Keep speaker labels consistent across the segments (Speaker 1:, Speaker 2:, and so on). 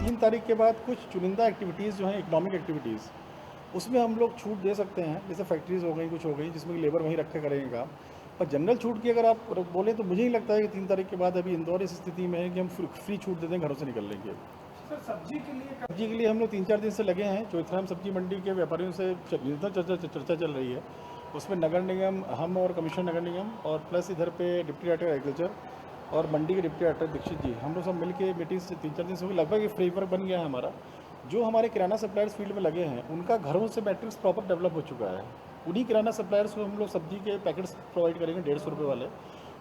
Speaker 1: 3 तारीख के बाद कुछ चुनिंदा एक्टिविटीज़ जो हैं इकोनॉमिक एक्टिविटीज़, उसमें हम लोग छूट दे सकते हैं, जैसे फैक्ट्रीज़ हो गई, कुछ हो गई, जिसमें कि लेबर वहीं रख के करेंगे काम। पर जनरल छूट की अगर आप बोलें तो मुझे नहीं लगता है कि 3 तारीख के बाद अभी इंदौर इस स्थिति में है कि हम फ्री छूट दे दें घरों से निकलने की।
Speaker 2: सर
Speaker 1: सब्जी के लिए हम लोग 3-4 दिन से लगे हैं। चौइथराम सब्जी मंडी के व्यापारियों से निरंतर चर्चा चल रही है। उसमें नगर निगम, हम और कमिश्नर नगर निगम और प्लस इधर पे डिप्टी डायरेक्टर एग्रीकल्चर और मंडी के डिप्टी डायरेक्टर दीक्षित जी, हम लोग सब मिलके मीटिंग से 3-4 दिन से हुई, लगभग एक फ्रेमवर्क बन गया है हमारा। जो हमारे किराना सप्लायर्स फील्ड में लगे हैं उनका घरों से मैट्रिक्स प्रॉपर डेवलप हो चुका है। उन्हीं किराना सप्लायर्स को हम लोग सब्जी के पैकेट्स प्रोवाइड करेंगे 150 रुपये वाले,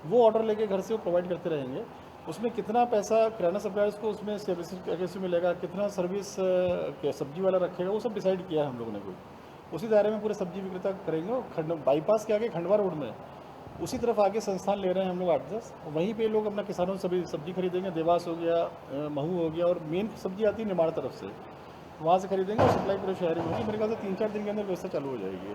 Speaker 1: वो ऑर्डर लेके घर से वो प्रोवाइड करते रहेंगे। उसमें कितना पैसा किराना सप्लायर्स को उसमें सर्विस कैसे मिलेगा, कितना सर्विस सब्जी वाला रखेगा, वो सब डिसाइड किया है हम लोगों ने। कोई उसी दायरे में पूरे सब्जी विक्रेता करेंगे। और खंड बाईपास के आगे खंडवा रोड में उसी तरफ आगे संस्थान ले रहे हैं हम लोग 8-10, वहीं पे लोग अपना किसानों से सभी सब्जी खरीदेंगे। देवास हो गया, महू हो गया, और मेन सब्जी आती है निमाड़ तरफ से, वहाँ से खरीदेंगे और सप्लाई पूरे शहर में होगी। मेरे ख्याल से 3-4 दिन के अंदर व्यवस्था चालू हो जाएगी।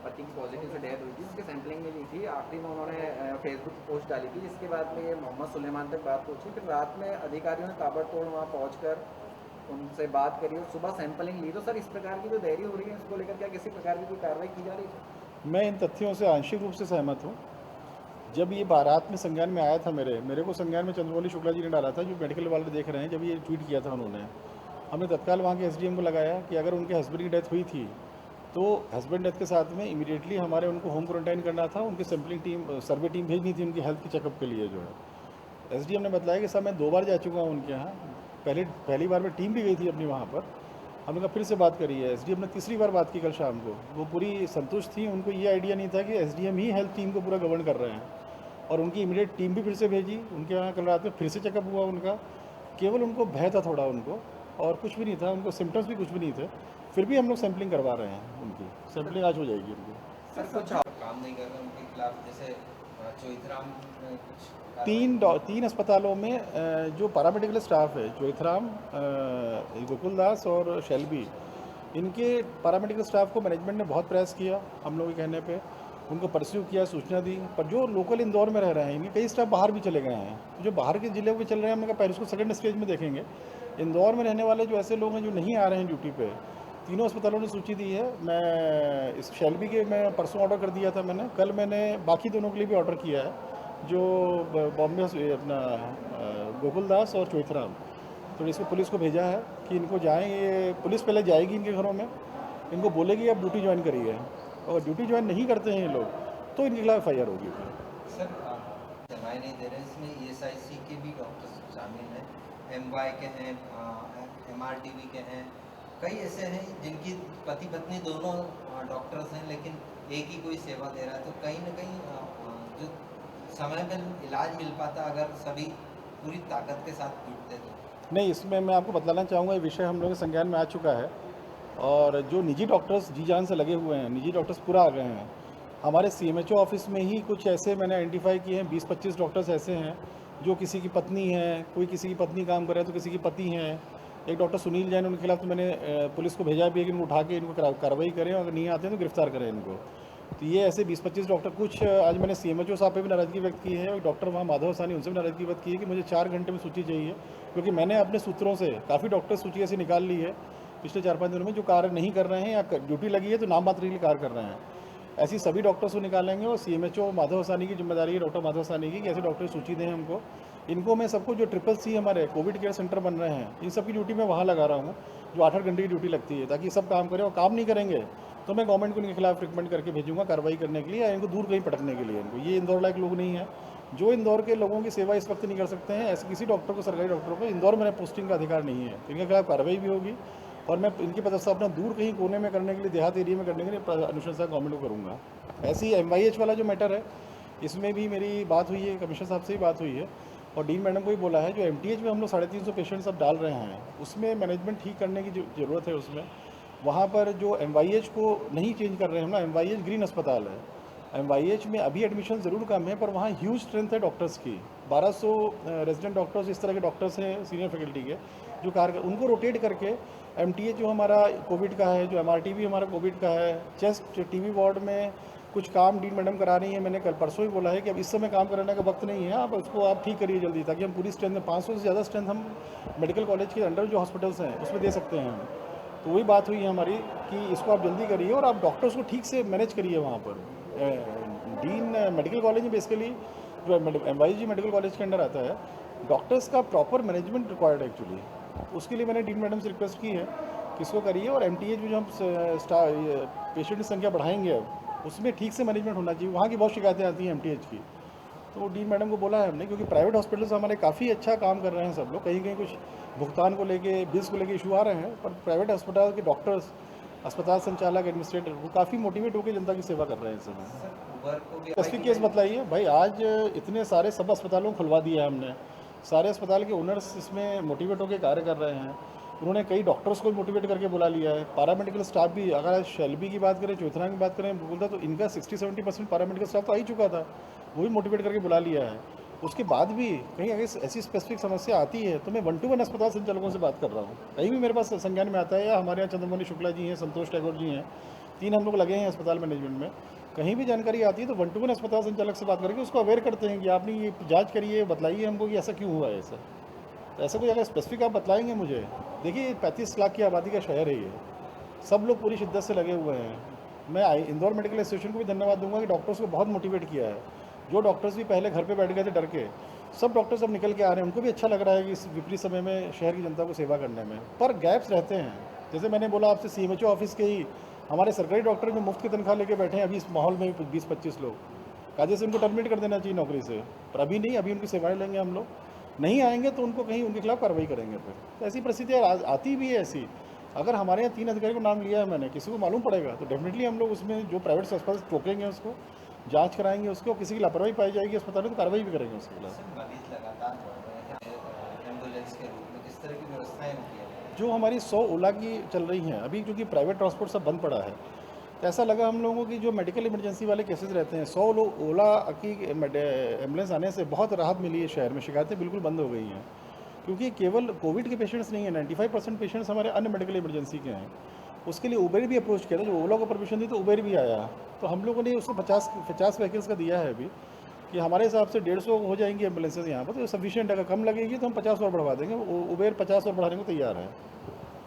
Speaker 3: पति की पॉजिटिव से डेथ हुई थी, उसके सैंपलिंग में ली थी। आखिरी में उन्होंने फेसबुक पोस्ट डाली थी, जिसके बाद में ये मोहम्मद सुलेमान तक बात पहुंची। फिर रात में अधिकारियों ने ताबड़तोड़ वहाँ पहुंचकर उनसे बात करी और सुबह सैंपलिंग ली। तो सर, इस प्रकार की जो देरी हो रही है, इसको लेकर क्या किसी प्रकार की कोई कार्रवाई की जा रही है?
Speaker 1: मैं इन तथ्यों से आंशिक रूप से सहमत हूँ। जब ये बारात में संज्ञान में आया था, मेरे को संज्ञान में चंद्रमौली शुक्ला जी ने डाला था, जो मेडिकल वाले देख रहे हैं, जब ये ट्वीट किया था उन्होंने, हमने तत्काल वहाँ के एसडीएम को लगाया कि अगर उनके हस्बैंड की डेथ हुई थी तो हस्बैंड डेथ के साथ में इमीडिएटली हमारे उनको होम क्वारंटाइन करना था, उनकी सैम्पलिंग टीम, सर्वे टीम भेजनी थी उनकी हेल्थ के चेकअप के लिए। जो है एसडीएम ने बताया कि सर मैं 2 बार जा चुका हूँ उनके यहाँ, पहली बार में टीम भी गई थी अपनी वहाँ पर, हमने कहा फिर से बात करी है। एसडीएम ने तीसरी बार बात की कल शाम को, वो पूरी संतुष्ट थी। उनको ये आइडिया नहीं था कि एसडीएम ही हेल्थ टीम को पूरा गवर्न कर रहे हैं, और उनकी इमीडिएट टीम भी फिर से भेजी उनके यहाँ। कल रात में फिर से चेकअप हुआ उनका, केवल उनको भय था थोड़ा उनको, और कुछ भी नहीं था, उनको सिम्टम्स भी कुछ भी नहीं थे। फिर भी हम लोग सैम्पलिंग करवा रहे हैं, उनकी सैम्पलिंग आज हो जाएगी उनकी।
Speaker 3: सर, कुछ काम नहीं कर रहे उनके खिलाफ, जैसे चौइथराम में कुछ
Speaker 1: 3 अस्पतालों में जो पैरामेडिकल स्टाफ है, चौइथराम, गोकुलदास और शैलबी, इनके पैरामेडिकल स्टाफ को मैनेजमेंट ने बहुत प्रयास किया हम लोगों के कहने पे, उनको परस्यू किया, सूचना दी। पर जो लोकल इंदौर में रह रहे हैं, इनके कई स्टाफ बाहर भी चले गए हैं। जो बाहर के ज़िले में चल रहे हैं, हमने कहा पहले उसको सेकंड स्टेज में देखेंगे। इंदौर में रहने वाले जो ऐसे लोग हैं जो नहीं आ रहे हैं ड्यूटी पे, तीनों अस्पतालों ने सूची दी है। मैं इस शैलबी के मैं परसों ऑर्डर कर दिया था मैंने, कल मैंने बाकी दोनों के लिए भी ऑर्डर किया है, जो बॉम्बे अपना गोकुलदास और चौइथराम। तो इसको पुलिस को भेजा है कि इनको जाएँ, ये पुलिस पहले जाएगी इनके घरों में, इनको बोलेगी आप ड्यूटी ज्वाइन करिए, और ड्यूटी ज्वाइन नहीं करते हैं ये लोग तो इनके खिलाफ FIR होगी।
Speaker 4: सर, दवाई नहीं दे रहे, इसमें ESIC के भी डॉक्टर्स शामिल हैं, MY के हैं, MRTV के हैं, कई ऐसे हैं जिनकी पति पत्नी दोनों डॉक्टर्स हैं, लेकिन एक ही कोई सेवा दे रहा है। तो कहीं ना कहीं जो समय पर इलाज मिल पाता अगर सभी पूरी ताकत के साथ जुटते तो।
Speaker 1: नहीं, इसमें मैं आपको बतलाना चाहूँगा, ये विषय हम लोगों के संज्ञान में आ चुका है, और जो निजी डॉक्टर्स जी जान से लगे हुए हैं, निजी डॉक्टर्स पूरा आ गए हैं। हमारे CMHO ऑफिस में ही कुछ ऐसे मैंने आइडेंटिफाई किए हैं, 20-25 डॉक्टर्स ऐसे हैं जो किसी की पत्नी है, कोई किसी की पत्नी काम कर रहा है तो किसी की पति हैं। एक डॉक्टर सुनील जैन, उनके खिलाफ तो मैंने पुलिस को भेजा भी है कि इनको उठा के इनको कार्रवाई करें, अगर नहीं आते हैं तो गिरफ्तार करें इनको। तो ये ऐसे 20-25 डॉक्टर, कुछ आज मैंने CMHO साहब पे भी नाराज़गी व्यक्त की है, और डॉक्टर वहाँ माधव सानी, उनसे भी नाराज़गी व्यक्त की है कि मुझे 4 घंटे में सूची चाहिए, क्योंकि मैंने अपने सूत्रों से काफ़ी डॉक्टर सूची ऐसी निकाल ली है पिछले 4-5 दिनों में, जो कार्य नहीं कर रहे हैं या ड्यूटी लगी है तो नाम मात्र के लिए कार्य कर रहे हैं। ऐसी सभी डॉक्टर्स को निकालेंगे, और CMHO माधव सानी की जिम्मेदारी है, डॉक्टर माधव सानी की, कि ऐसे डॉक्टर सूची दें हमको। इनको मैं सबको, जो CCC हमारे कोविड केयर सेंटर बन रहे हैं, इन सब की ड्यूटी मैं वहाँ लगा रहा हूँ, जो 8-8 घंटे की ड्यूटी लगती है, ताकि सब काम करें। और काम नहीं करेंगे तो मैं गवर्नमेंट को इनके खिलाफ रिकमेंड करके भेजूंगा कार्रवाई करने के लिए, या इनको दूर कहीं पटकने के लिए। इनको, ये इंदौर लायक लोग नहीं है, जो इंदौर के लोगों की सेवा इस वक्त नहीं कर सकते हैं, ऐसे किसी डॉक्टर को, सरकारी डॉक्टर को इंदौर में पोस्टिंग का अधिकार नहीं है। तो इनके खिलाफ कार्रवाई भी होगी, और मैं इनकी पदस्थापना दूर कहीं कोने में करने के लिए, देहात एरिया में करने के लिए अनुशंसा गवर्नमेंट को करूँगा। ऐसी MYH वाला जो मैटर है, इसमें भी मेरी बात हुई है, कमिश्नर साहब से ही बात हुई है, और डीन मैडम को भी बोला है। जो MTH में हम लोग 350 पेशेंट्स अब डाल रहे हैं, उसमें मैनेजमेंट ठीक करने की ज़रूरत है। उसमें वहाँ पर जो MYH को नहीं चेंज कर रहे हैं ना, MYH ग्रीन अस्पताल है, MYH में अभी एडमिशन ज़रूर कम है, पर वहाँ ह्यूज स्ट्रेंथ है डॉक्टर्स की। 1200 रेजिडेंट डॉक्टर्स, इस तरह के डॉक्टर्स हैं सीनियर फैकल्टी के, जो कार्य, उनको रोटेट करके MTH जो हमारा कोविड का है, जो MRTV हमारा कोविड का है, चेस्ट TB वार्ड में कुछ काम डीन मैडम करा रही है। मैंने कल परसों ही बोला है कि अब इस समय काम कराने का वक्त नहीं है, आप उसको आप ठीक करिए जल्दी, ताकि हम पूरी स्ट्रेंथ में 500 से ज़्यादा स्ट्रेंथ हम मेडिकल कॉलेज के अंडर जो हॉस्पिटल्स हैं उसमें दे सकते हैं हम। तो वही बात हुई है हमारी कि इसको आप जल्दी करिए और आप डॉक्टर्स को ठीक से मैनेज करिए वहाँ पर। डीन मेडिकल कॉलेज में बेसिकली जो MYG मेडिकल कॉलेज के अंडर आता है, डॉक्टर्स का प्रॉपर मैनेजमेंट रिक्वायर्ड है एक्चुअली। उसके लिए मैंने डीन मैडम से रिक्वेस्ट की है कि इसको करिए, और MTH में जो हम पेशेंट की संख्या बढ़ाएंगे अब उसमें ठीक से मैनेजमेंट होना चाहिए। वहाँ की बहुत शिकायतें आती हैं MTH की, तो डीन मैडम को बोला है हमने, क्योंकि प्राइवेट हॉस्पिटल्स हमारे काफ़ी अच्छा काम कर रहे हैं सब लोग। कहीं कहीं कुछ भुगतान को लेके, बिल्स को लेके इशू आ रहे हैं, पर प्राइवेट अस्पताल के डॉक्टर्स, अस्पताल संचालक, एडमिनिस्ट्रेटर वो काफ़ी मोटिवेट होकर जनता की सेवा कर रहे हैं इस समय। स्पेसिफिक केस बताइए भाई। आज इतने सारे सब अस्पतालों को खुलवा दिया है हमने, सारे अस्पताल के ओनर्स इसमें मोटिवेट होकर कार्य कर रहे हैं। उन्होंने कई डॉक्टर्स को मोटिवेट करके बुला लिया है। पैरामेडिकल स्टाफ भी, अगर शेल्बी की बात करें, चौथरा की बात करें, बोलता तो इनका 60-70% पैरामेडिकल स्टाफ तो आ ही चुका था, वो भी मोटिवेट करके बुला लिया है। उसके बाद भी कहीं अगर ऐसी स्पेसिफिक समस्या आती है तो मैं 1-to-1 अस्पताल संचालकों से बात कर रहा हूँ। कहीं भी मेरे पास संज्ञान में आता है, या हमारे यहाँ चंद्रमौली शुक्ला जी हैं, संतोष टैगोर जी हैं, 3 हम लोग लगे हैं अस्पताल मैनेजमेंट में, कहीं भी जानकारी आती है तो 1-to-1 अस्पताल संचालक से बात करके उसको अवेयर करते हैं कि आपने ये जांच करिए, बताइए हमको कि ऐसा क्यों हुआ है। ऐसा तो ऐसा कोई अगर स्पेसिफिक आप बताएंगे मुझे, देखिए 35 लाख की आबादी का शहर है ये, सब लोग पूरी शिद्दत से लगे हुए हैं। मैं इंदौर मेडिकल एसोसिएशन को भी धन्यवाद दूंगा कि डॉक्टर्स को बहुत मोटिवेट किया है। जो डॉक्टर्स भी पहले घर पे बैठ गए थे डर के, सब डॉक्टर्स अब निकल के आ रहे हैं। उनको भी अच्छा लग रहा है कि इस विपरीत समय में शहर की जनता को सेवा करने में, पर गैप्स रहते हैं। जैसे मैंने बोला आपसे, CMHO ऑफिस के ही हमारे सरकारी डॉक्टर जो मुफ्त की तनख्वाह लेके बैठे हैं अभी इस माहौल में 20-25 लोग, कायदे से उनको टर्मिनेट कर देना चाहिए नौकरी से, पर अभी नहीं, अभी उनकी सेवाएं लेंगे हम लोग। नहीं आएंगे तो उनको कहीं उनके खिलाफ कार्रवाई करेंगे फिर। तो ऐसी परिस्थितियाँ आती भी है ऐसी। अगर हमारे यहाँ 3 अधिकारी को नाम लिया है मैंने, किसी को मालूम पड़ेगा तो डेफिनेटली हम लोग उसमें जो प्राइवेट अस्पताल टोकेंगे, उसको जांच कराएंगे, उसको किसी की लापरवाही पाई जाएगी अस्पताल में तो कार्रवाई भी करेंगे उसके खिलाफ।
Speaker 4: मरीज लगातार बढ़ रहे हैं, एम्बुलेंस के रूप में किस तरह की व्यवस्थाएं होती है?
Speaker 1: जो हमारी 100 ओला की चल रही हैं अभी, क्योंकि प्राइवेट ट्रांसपोर्ट सब बंद पड़ा है, तो ऐसा लगा हम लोगों की जो मेडिकल इमरजेंसी वाले केसेस रहते हैं, 100 लोग ओला की एम्बुलेंस आने से बहुत राहत मिली है शहर में। शिकायतें बिल्कुल बंद हो गई हैं, क्योंकि केवल कोविड के पेशेंट्स नहीं है, 95% पेशेंट्स हमारे अन्य मेडिकल इमरजेंसी के हैं। उसके लिए उबेर भी अप्रोच किया था, जो ओला को परमिशन दी तो उबेर भी आया। तो हम लोगों ने उसको 50 व्हीकल्स का दिया है अभी, कि हमारे हिसाब से 150 हो जाएंगी एम्बुलेंसेज यहाँ पर, तो सफिशिएंट। अगर कम लगेगी तो हम 50 और बढ़वा देंगे। उबेर 50 और बढ़ाने को तैयार है।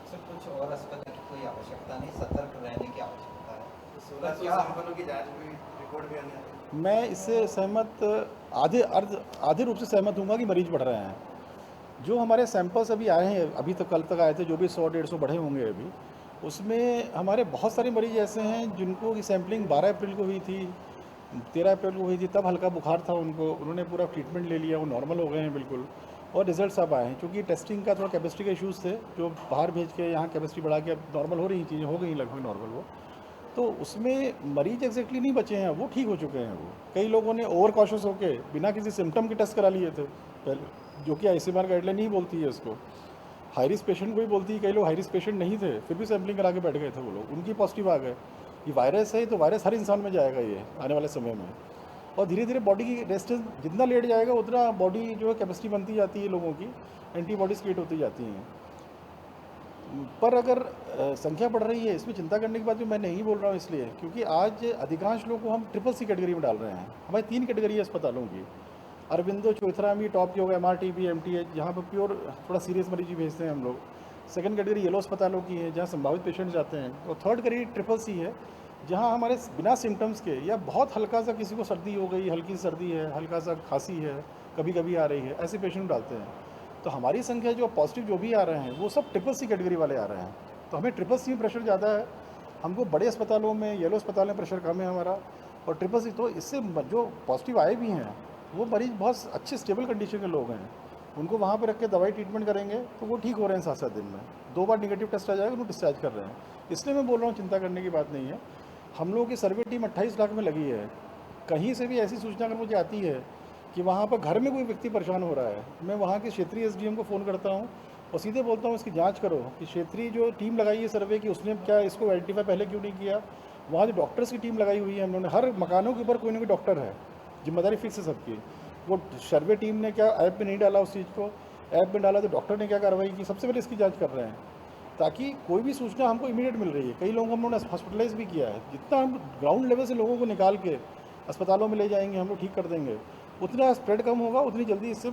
Speaker 4: सर कुछ और अस्पताल की कोई आवश्यकता नहीं, सतर्क रहने की आवश्यकता है।
Speaker 3: 1600 सैंपलों की जांच हुई, रिपोर्ट भी आने।
Speaker 1: मैं इससे सहमत, आधे रूप से सहमत हूँगा कि मरीज बढ़ रहे हैं। जो हमारे सैंपल्स अभी आए हैं, अभी तक कल तक आए थे, जो भी 100-150 बढ़े होंगे अभी, उसमें हमारे बहुत सारे मरीज ऐसे हैं जिनको की सैम्पलिंग 12 अप्रैल को हुई थी, 13 अप्रैल को हुई थी। तब हल्का बुखार था उनको, उन्होंने पूरा ट्रीटमेंट ले लिया, वो नॉर्मल हो गए हैं बिल्कुल, और रिजल्ट्स अब आए हैं। क्योंकि टेस्टिंग का थोड़ा कैपेसिटी का इश्यूज़ थे, जो बाहर भेज के यहाँ कैपेसिटी बढ़ा के अब नॉर्मल हो रही चीज़ें, हो गई लगभग नॉर्मल वो। तो उसमें मरीज एग्जैक्टली नहीं बचे हैं, वो ठीक हो चुके हैं। वो कई लोगों ने ओवर कॉशियस होकर बिना किसी सिम्टम के टेस्ट करा लिए थे पहले, जो कि ICMR गाइडलाइन नहीं बोलती है उसको, हाई रिस्क पेशेंट को ही बोलती है। कई लोग हाई रिस्क पेशेंट नहीं थे, फिर भी सैम्पलिंग करा के बैठ गए थे वो लोग, उनकी पॉजिटिव आ गए। ये वायरस है, तो वायरस हर इंसान में जाएगा ये आने वाले समय में, और धीरे धीरे बॉडी की रेजिस्टेंस जितना लेट जाएगा उतना बॉडी जो है कैपेसिटी बनती जाती है लोगों की, एंटीबॉडीज क्रिएट होती जाती हैं। पर अगर संख्या बढ़ रही है, इसमें चिंता करने की बात भी मैं नहीं बोल रहा हूँ, इसलिए क्योंकि आज अधिकांश लोगों को हम CCC कैटेगरी में डाल रहे हैं। हमारी 3 कैटेगरी है अस्पतालों की, अरविंदो, चौथरा में टॉप की होगा, MRTB, MTH, जहाँ पर प्योर थोड़ा सीरियस मरीज भी भेजते हैं हम लोग। सेकंड कैटेगरी येलो अस्पतालों की है, जहाँ संभावित पेशेंट जाते हैं, और थर्ड कैटेगरी CCC है, जहाँ हमारे बिना सिम्टम्स के या बहुत हल्का सा किसी को सर्दी हो गई, हल्की सर्दी है, हल्का सा खांसी है, कभी कभी आ रही है, ऐसे पेशेंट डालते हैं। तो हमारी संख्या जो पॉजिटिव जो भी आ रहे हैं वो सब CCC कैटेगरी वाले आ रहे हैं। तो हमें CCC में प्रेशर ज़्यादा है, हमको बड़े अस्पतालों में, येलो अस्पताल में प्रेशर कम है हमारा, और CCC। तो इससे जो पॉजिटिव आए भी हैं वो मरीज बहुत अच्छे स्टेबल कंडीशन के लोग हैं, उनको वहाँ पे रख के दवाई ट्रीटमेंट करेंगे तो वो ठीक हो रहे हैं 7-7 दिन में। 2 बार निगेटिव टेस्ट आ जाएगा, उनको डिस्चार्ज कर रहे हैं। इसलिए मैं बोल रहा हूँ चिंता करने की बात नहीं है। हम लोगों की सर्वे टीम 28 लाख में लगी है। कहीं से भी ऐसी सूचना अगर मुझे आती है कि वहाँ पर घर में कोई व्यक्ति परेशान हो रहा है, मैं वहाँ के क्षेत्रीय SDM को फ़ोन करता हूँ और सीधे बोलता हूँ इसकी जांच करो कि क्षेत्रीय जो टीम लगाई है सर्वे की, उसने क्या इसको आइडेंटिफाई पहले क्यों नहीं किया। वहाँ जो डॉक्टर्स की टीम लगाई हुई है हम लोगों ने, हर मकानों के ऊपर कोई ना कोई डॉक्टर है, जिम्मेदारी फिक्स है सबकी। वो सर्वे टीम ने क्या ऐप में नहीं डाला उस चीज़ को, ऐप में डाला तो डॉक्टर ने क्या कार्रवाई की, सबसे पहले इसकी जांच कर रहे हैं। ताकि कोई भी सूचना हमको इमीडिएट मिल रही है। कई लोगों को हम लोगों ने हॉस्पिटलाइज भी किया है। जितना हम ग्राउंड लेवल से लोगों को निकाल के अस्पतालों में ले जाएंगे, हम लोग ठीक कर देंगे, उतना स्प्रेड कम होगा, उतनी जल्दी इससे